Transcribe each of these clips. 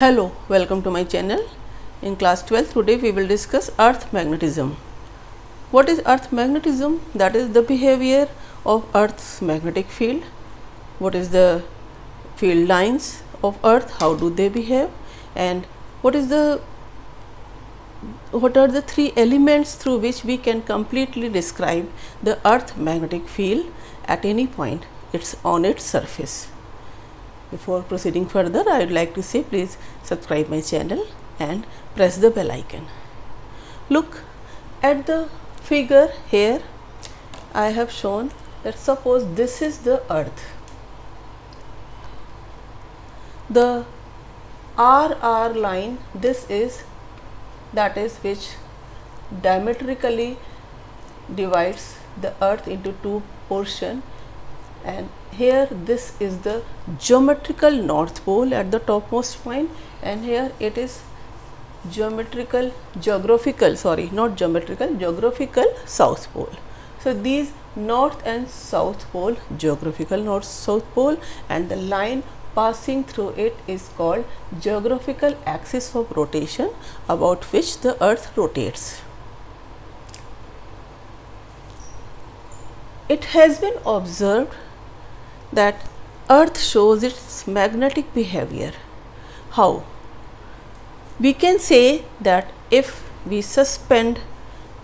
Hello, welcome to my channel. In class 12 today we will discuss earth magnetism. What is earth magnetism? That is the behavior of earth's magnetic field. What is the field lines of earth, how do they behave, and what are the three elements through which we can completely describe the earth magnetic field at any point it's on its surface. Before proceeding further, I would like to say please subscribe my channel and press the bell icon. Look at the figure here. I have shown that suppose this is the earth. The RR line, that is which diametrically divides the earth into two portions, and here this is the geometrical north pole at the topmost point, and here it is geographical south pole. So these north and south pole, geographical north south pole, and the line passing through it is called geographical axis of rotation about which the earth rotates. It has been observed that earth shows its magnetic behavior. How? We can say that if we suspend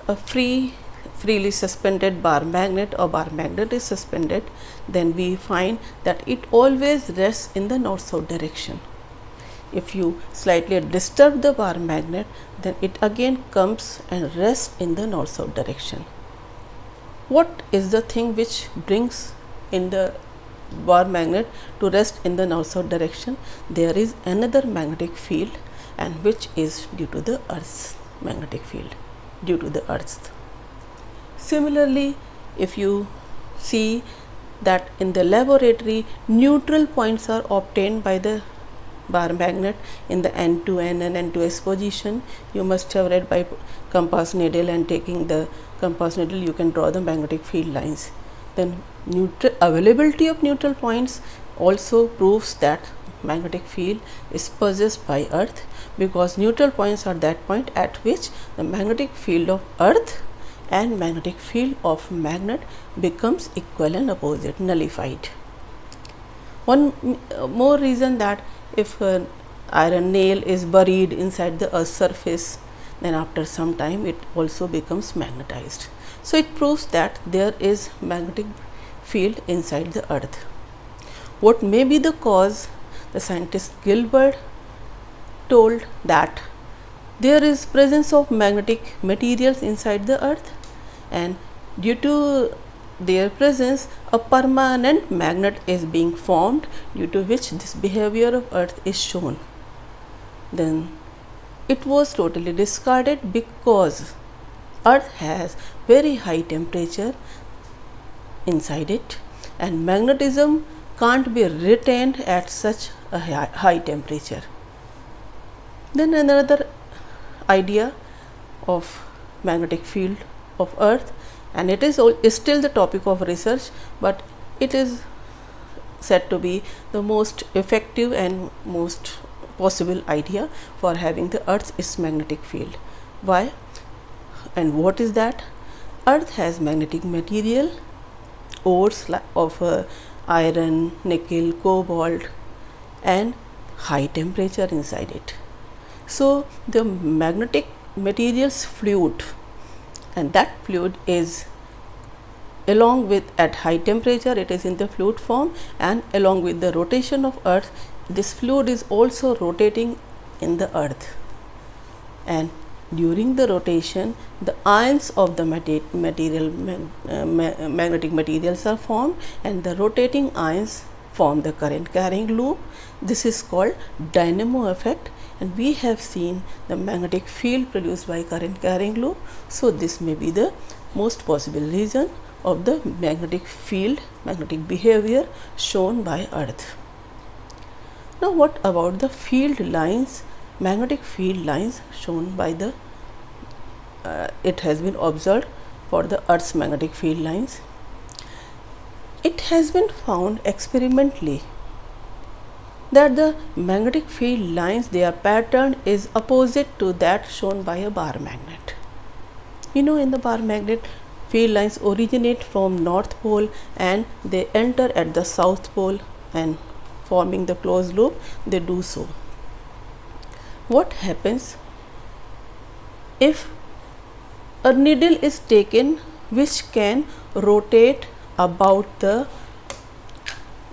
a freely suspended bar magnet, or bar magnet is suspended, then we find that it always rests in the north-south direction. If you slightly disturb the bar magnet, then it again comes and rests in the north-south direction. What is the thing which brings in the bar magnet to rest in the north-south direction? There is another magnetic field, and which is due to the earth's magnetic field, due to the earth. Similarly, if you see that in the laboratory neutral points are obtained by the bar magnet in the N2N and N2S position, you must have read by compass needle, and taking the compass needle you can draw the magnetic field lines. Then availability of neutral points also proves that magnetic field is possessed by earth, because neutral points are that point at which the magnetic field of earth and magnetic field of magnet becomes equal and opposite, nullified. One more reason that if an iron nail is buried inside the earth's surface, then after some time it also becomes magnetized. So it proves that there is magnetic field inside the earth. What may be the cause? The scientist Gilbert told that there is presence of magnetic materials inside the earth, and due to their presence a permanent magnet is being formed, due to which this behavior of earth is shown. Then it was totally discarded because earth has very high temperature inside it, and magnetism can't be retained at such a high temperature. Then another idea of magnetic field of earth, and it is still the topic of research, but it is said to be the most effective and most possible idea for having the earth's magnetic field. Why and what is that? Earth has magnetic material, ores of iron, nickel, cobalt, and high temperature inside it. So the magnetic materials fluid, and that fluid is along with, at high temperature it is in the fluid form, and along with the rotation of earth, this fluid is also rotating in the earth, and during the rotation the ions of the magnetic materials are formed, and the rotating ions form the current carrying loop. This is called dynamo effect, and we have seen the magnetic field produced by current carrying loop. So this may be the most possible reason of the magnetic field, magnetic behavior shown by earth. Now what about the field lines, magnetic field lines shown by the it has been observed for the earth's magnetic field lines? It has been found experimentally that the magnetic field lines, their pattern is opposite to that shown by a bar magnet. You know, in the bar magnet, field lines originate from north pole and they enter at the south pole, and forming the closed loop they do so. What happens if a needle is taken which can rotate about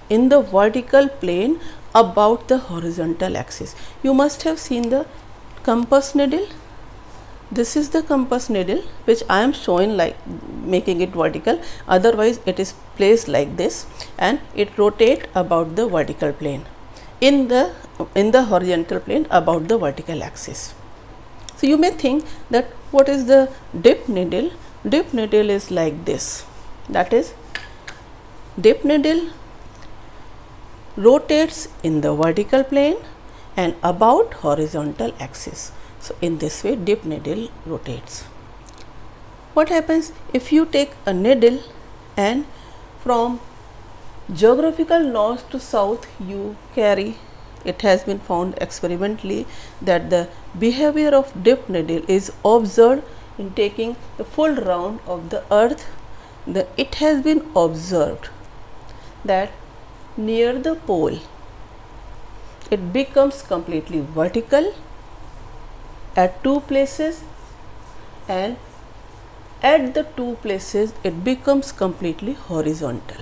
in the vertical plane about the horizontal axis? You must have seen the compass needle. This is the compass needle which I am showing, like making it vertical, otherwise it is placed like this and it rotates about the vertical plane in the horizontal plane about the vertical axis. So you may think that what is the dip needle? Dip needle is like this, that is, dip needle rotates in the vertical plane and about horizontal axis. So in this way dip needle rotates. What happens if you take a needle and from geographical north to south you carry? It has been found experimentally that the behavior of dip needle is observed in taking the full round of the earth. It has been observed that near the pole it becomes completely vertical at two places, and at the two places it becomes completely horizontal.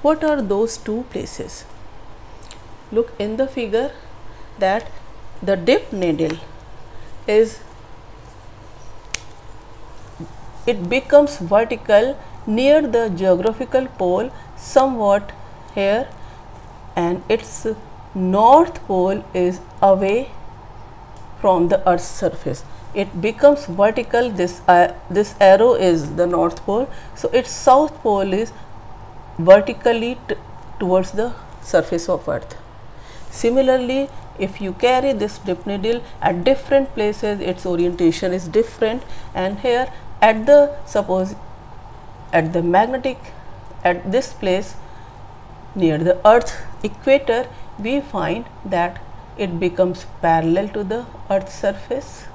What are those two places? Look in the figure that the dip needle is, it becomes vertical near the geographical pole somewhat here, and its north pole is away from the earth's surface. It becomes vertical, this arrow is the north pole, so its south pole is vertically towards the surface of earth. Similarly, if you carry this dip needle at different places, its orientation is different, and here at the, suppose at the magnetic, at this place near the earth's equator, we find that it becomes parallel to the earth's surface,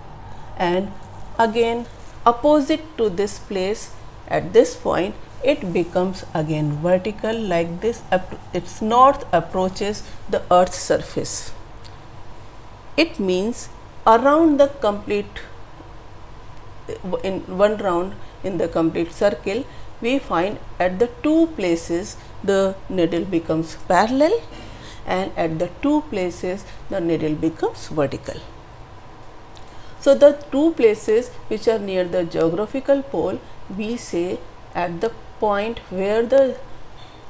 and again opposite to this place at this point it becomes again vertical like this. Its north approaches the earth's surface. It means around the complete, in one round in the complete circle, we find at the two places the needle becomes parallel, and at the two places the needle becomes vertical. So the two places which are near the geographical pole, we say at the point where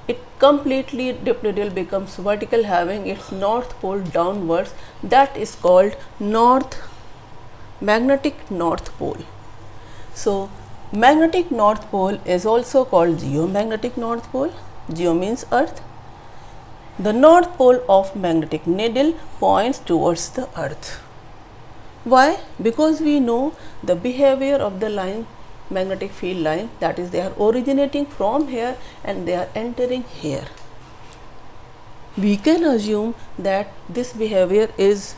it completely dip needle becomes vertical, having its north pole downwards, that is called magnetic north pole. So magnetic north pole is also called geomagnetic north pole. Geo means earth. The north pole of magnetic needle points towards the earth. Why? Because we know the behavior of the line, magnetic field line, that is, they are originating from here and they are entering here. We can assume that this behavior is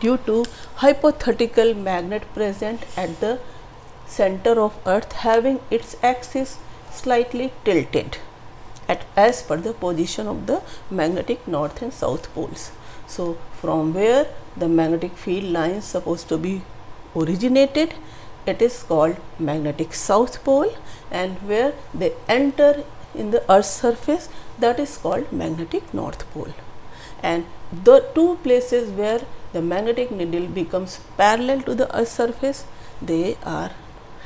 due to hypothetical magnet present at the center of earth, having its axis slightly tilted as per the position of the magnetic north and south poles. So from where the magnetic field line is supposed to be originated, it is called magnetic south pole, and where they enter in the earth's surface, that is called magnetic north pole. And the two places where the magnetic needle becomes parallel to the earth's surface, they are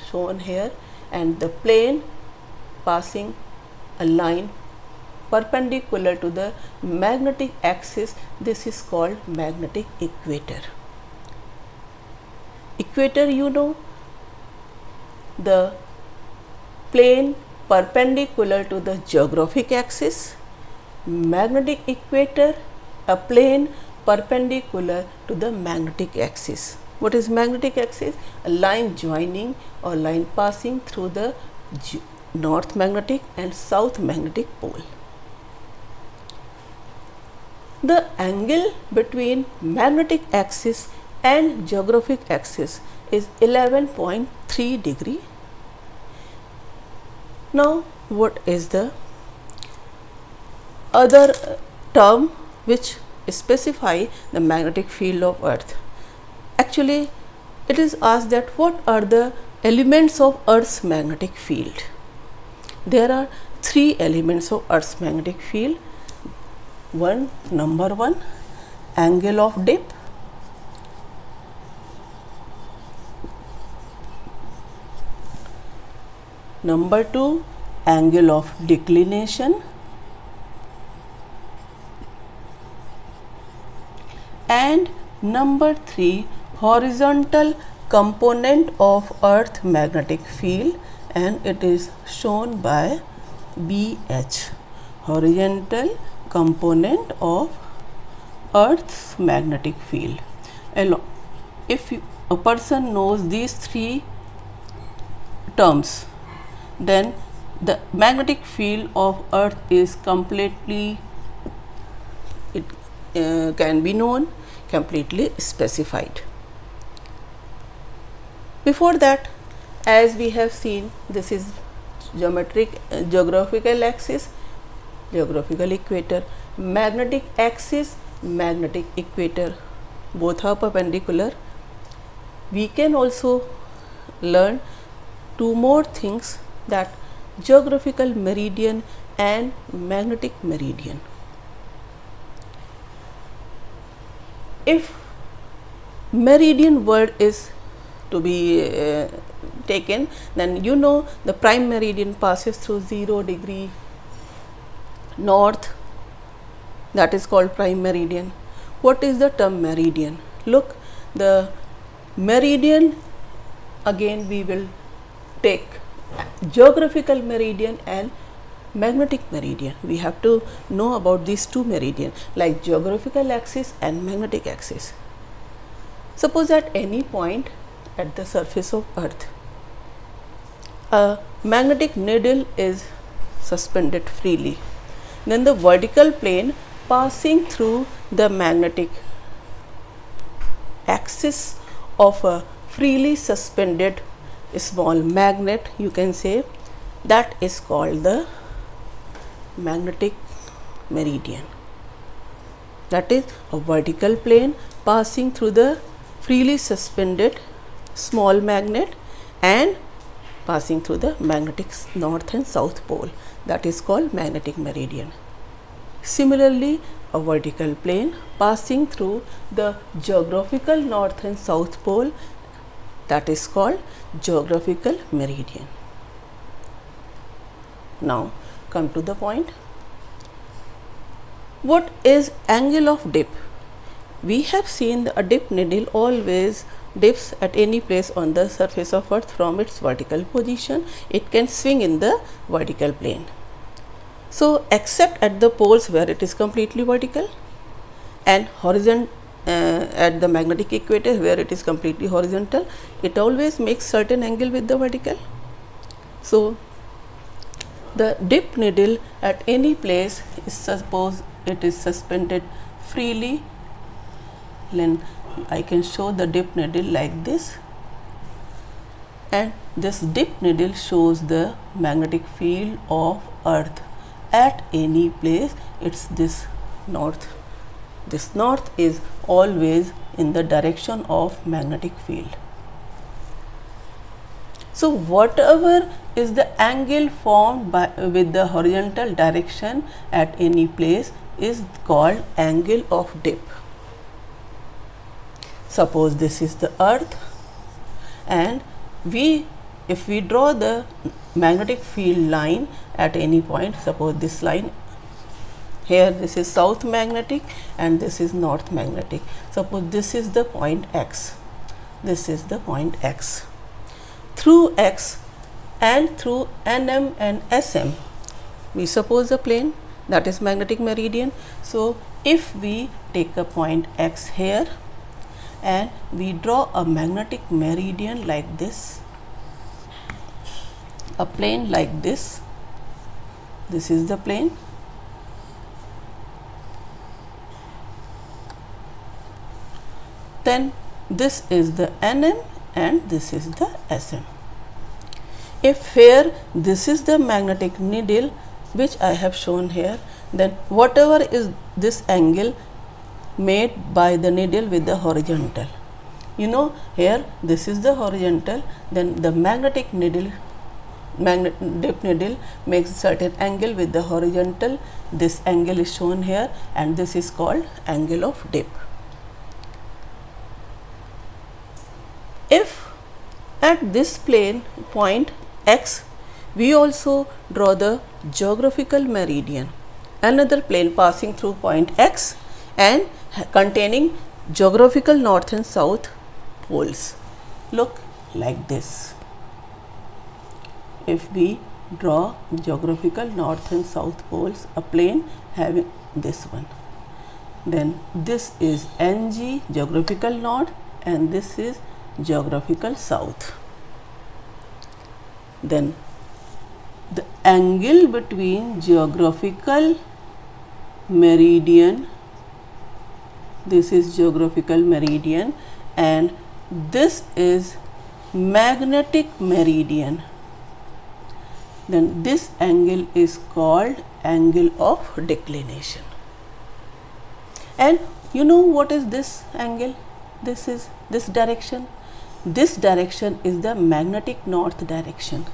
shown here, and the plane passing a line perpendicular to the magnetic axis, this is called magnetic equator. Equator, you know, the plane perpendicular to the geographic axis. Magnetic equator, a plane perpendicular to the magnetic axis. What is magnetic axis? A line joining or line passing through the north magnetic and south magnetic pole. The angle between magnetic axis and geographic axis is 11.3 degree. Now what is the other term which specify the magnetic field of Earth? Actually, it is asked that what are the elements of Earth's magnetic field? There are three elements of Earth's magnetic field. Number one, angle of dip. Number two, angle of declination. And number three, horizontal component of Earth magnetic field, and it is shown by BH, horizontal component of Earth's magnetic field. If a person knows these three terms, then the magnetic field of Earth is completely, it can be known, completely specified. Before that, as we have seen, this is geographical axis, geographical equator, magnetic axis, magnetic equator, both are perpendicular. We can also learn two more things, that geographical meridian and magnetic meridian. If meridian word is to be taken, then you know the prime meridian passes through 0 degree north, that is called prime meridian. What is the term meridian? Look, the meridian, again we will take geographical meridian and magnetic meridian. We have to know about these two meridian, like geographical axis and magnetic axis. Suppose at any point at the surface of Earth, a magnetic needle is suspended freely, then the vertical plane passing through the magnetic axis of a freely suspended small magnet, you can say, that is called the magnetic meridian. That is a vertical plane passing through the freely suspended small magnet and passing through the magnetic north and south pole, that is called magnetic meridian. Similarly, a vertical plane passing through the geographical north and south pole, that is called geographical meridian. Now come to the point. What is angle of dip? We have seen a dip needle always dips at any place on the surface of Earth from its vertical position. It can swing in the vertical plane. So except at the poles where it is completely vertical, and horizontal at the magnetic equator where it is completely horizontal, it always makes certain angle with the vertical. So the dip needle at any place is, suppose it is suspended freely, then I can show the dip needle like this, and this dip needle shows the magnetic field of Earth at any place. It's this north. This north is always in the direction of magnetic field. So whatever is the angle formed with the horizontal direction at any place is called angle of dip. Suppose this is the Earth, and if we draw the magnetic field line at any point, suppose this line here, this is south magnetic and this is north magnetic. Suppose this is the point X, this is the point X. Through X and through NM and SM, we suppose a plane, that is magnetic meridian. So if we take a point X here and we draw a magnetic meridian like this, a plane like this, this is the plane, then this is the NM and this is the SM. If here this is the magnetic needle which I have shown here, then whatever is this angle made by the needle with the horizontal, you know, here this is the horizontal, then the magnetic needle, dip needle makes certain angle with the horizontal. This angle is shown here and this is called angle of dip. If at this plane point X, we also draw the geographical meridian, another plane passing through point X and containing geographical north and south poles. Look like this. If we draw geographical north and south poles, a plane having this one, then this is NG, geographical north, and this is geographical south. Then the angle between geographical meridian, this is geographical meridian, and this is magnetic meridian, then this angle is called angle of declination. And you know what is this angle? This is this direction. This direction is the magnetic north direction.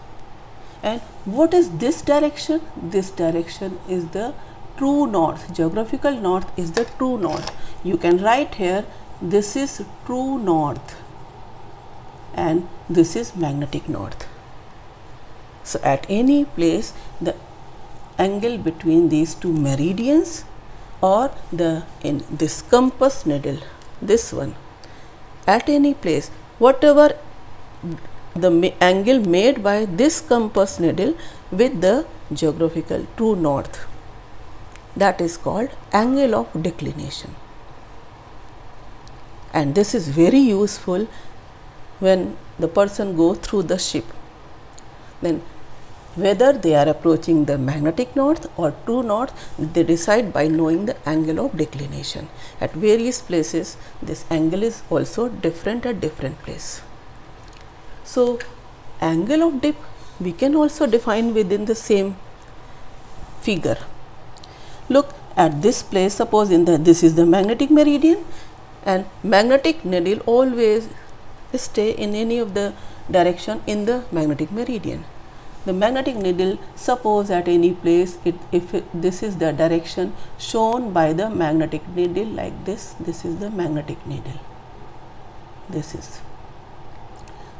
And what is this direction? This direction is the true north. Geographical north is the true north. You can write here, this is true north and this is magnetic north. So at any place, the angle between these two meridians or in this compass needle, this one, at any place, whatever the angle made by this compass needle with the geographical true north, that is called angle of declination. And this is very useful when the person goes through the ship. Then whether they are approaching the magnetic north or true north, they decide by knowing the angle of declination. At various places, this angle is also different at different place. So angle of dip we can also define within the same figure. Look at this place, suppose this is the magnetic meridian, and magnetic needle always stay in any of the direction in the magnetic meridian. The magnetic needle, suppose at any place, if this is the direction shown by the magnetic needle like this, this is the magnetic needle, this is.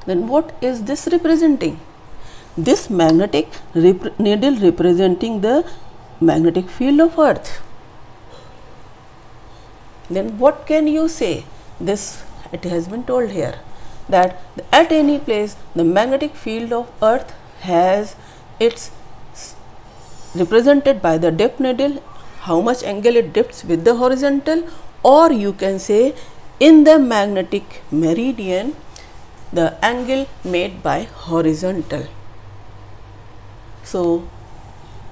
Then what is this representing? This magnetic needle representing the magnetic field of earth. Then what can you say? This, it has been told here that at any place the magnetic field of earth has its represented by the dip needle, how much angle it dips with the horizontal, or you can say in the magnetic meridian the angle made by horizontal. So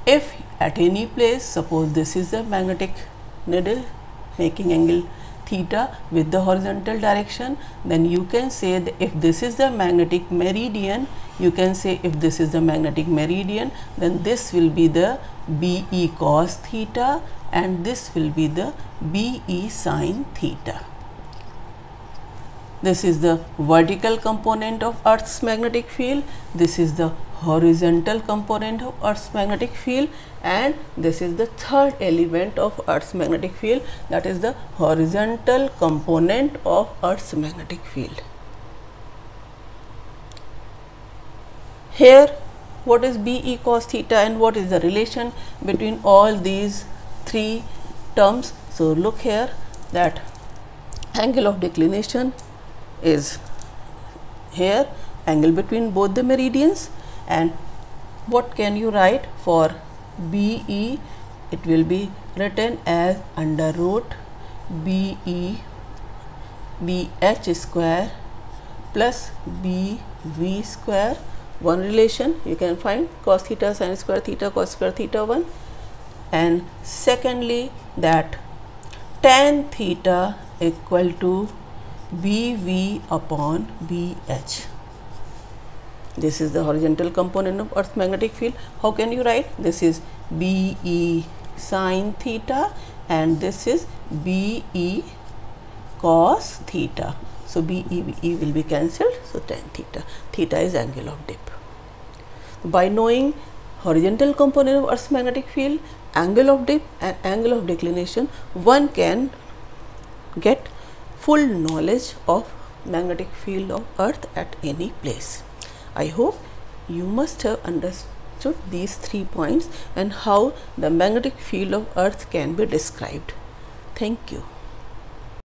if at any place, suppose this is the magnetic needle making angle theta with the horizontal direction, then you can say that if this is the magnetic meridian, you can say if this is the magnetic meridian, then this will be the BE cos theta and this will be the BE sin theta. This is the vertical component of Earth's magnetic field, this is the horizontal component of Earth's magnetic field, and this is the third element of Earth's magnetic field, that is the horizontal component of Earth's magnetic field. Here what is BE cos theta and what is the relation between all these three terms? So look here, that angle of declination is here, angle between both the meridians, and what can you write for BE? It will be written as under root BE BH square plus BV square. One relation you can find, cos theta sin square theta cos square theta 1, and secondly that tan theta equal to BV upon BH. This is the horizontal component of Earth's magnetic field. How can you write? This is BE sin theta and this is BE cos theta. So BE will be cancelled. So tan theta. Theta is angle of dip. By knowing horizontal component of Earth's magnetic field, angle of dip and angle of declination, one can get full knowledge of magnetic field of Earth at any place. I hope you must have understood these 3 points and how the magnetic field of Earth can be described. Thank you.